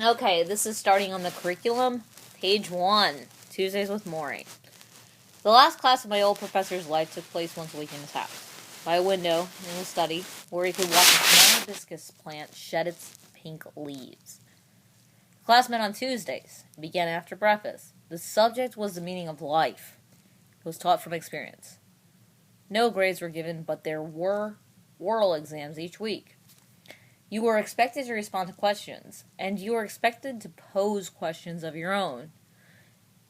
Okay, this is starting on the curriculum. Page 1, Tuesdays with Maury. The last class of my old professor's life took place once a week in his house. By a window in the study, where he could watch a small hibiscus plant shed its pink leaves. The class met on Tuesdays. It began after breakfast. The subject was the meaning of life. It was taught from experience. No grades were given, but there were oral exams each week. You were expected to respond to questions, and you were expected to pose questions of your own.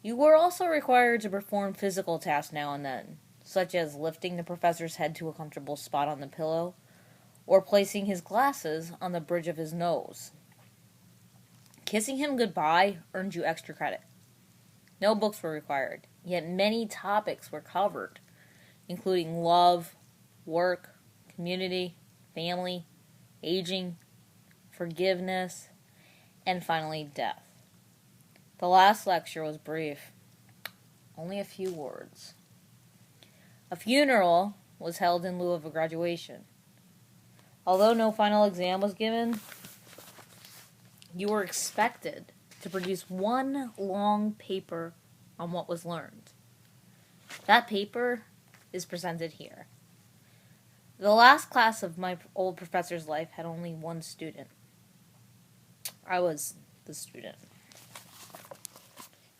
You were also required to perform physical tasks now and then, such as lifting the professor's head to a comfortable spot on the pillow, or placing his glasses on the bridge of his nose. Kissing him goodbye earned you extra credit. No books were required, yet many topics were covered, including love, work, community, family, aging, forgiveness, and finally death. The last lecture was brief, only a few words. A funeral was held in lieu of a graduation. Although no final exam was given, you were expected to produce one long paper on what was learned. That paper is presented here. The last class of my old professor's life had only one student. I was the student.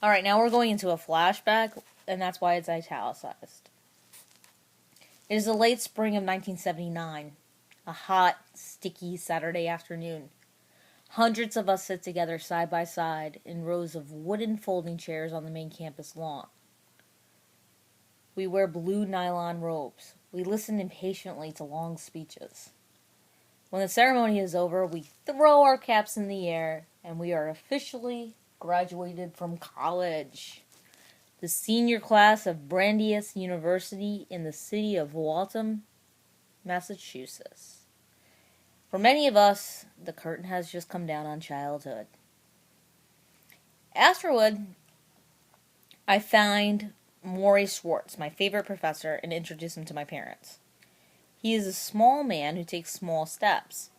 Alright, now we're going into a flashback, and that's why it's italicized. It is the late spring of 1979, a hot, sticky Saturday afternoon. Hundreds of us sit together side by side in rows of wooden folding chairs on the main campus lawn. We wear blue nylon robes. We listen impatiently to long speeches. When the ceremony is over, we throw our caps in the air, and we are officially graduated from college. The senior class of Brandeis University in the city of Waltham, Massachusetts. For many of us, the curtain has just come down on childhood. Afterward, I find Maury Schwartz, my favorite professor, and introduce him to my parents. He is a small man who takes small steps,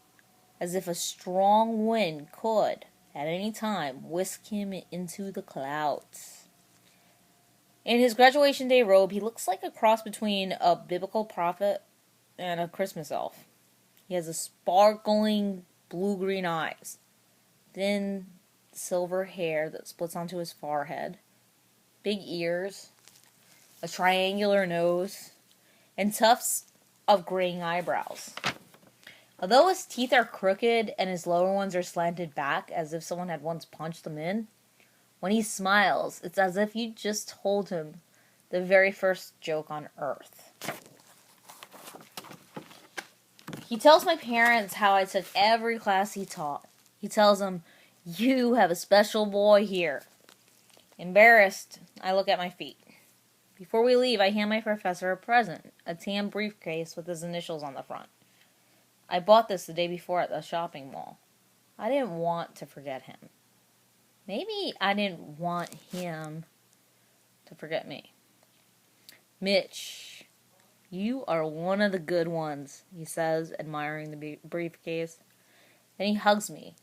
as if a strong wind could, at any time, whisk him into the clouds. In his graduation day robe, he looks like a cross between a biblical prophet and a Christmas elf. He has a sparkling blue-green eyes, thin silver hair that splits onto his forehead, big ears, a triangular nose, and tufts of graying eyebrows. Although his teeth are crooked and his lower ones are slanted back as if someone had once punched them in, when he smiles, it's as if you just told him the very first joke on earth. He tells my parents how I took every class he taught. He tells them, "You have a special boy here." Embarrassed, I look at my feet. Before we leave, I hand my professor a present, a tan briefcase with his initials on the front. I bought this the day before at the shopping mall. I didn't want to forget him. Maybe I didn't want him to forget me. "Mitch, you are one of the good ones," he says, admiring the briefcase. Then he hugs me.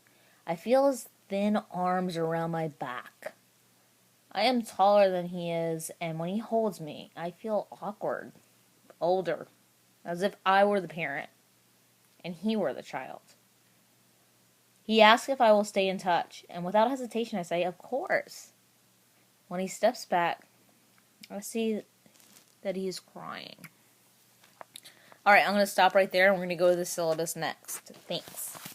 I feel his thin arms around my back. I am taller than he is, and when he holds me, I feel awkward, older, as if I were the parent, and he were the child. He asks if I will stay in touch, and without hesitation I say, "Of course." When he steps back, I see that he is crying. Alright, I'm going to stop right there, and we're going to go to the syllabus next. Thanks.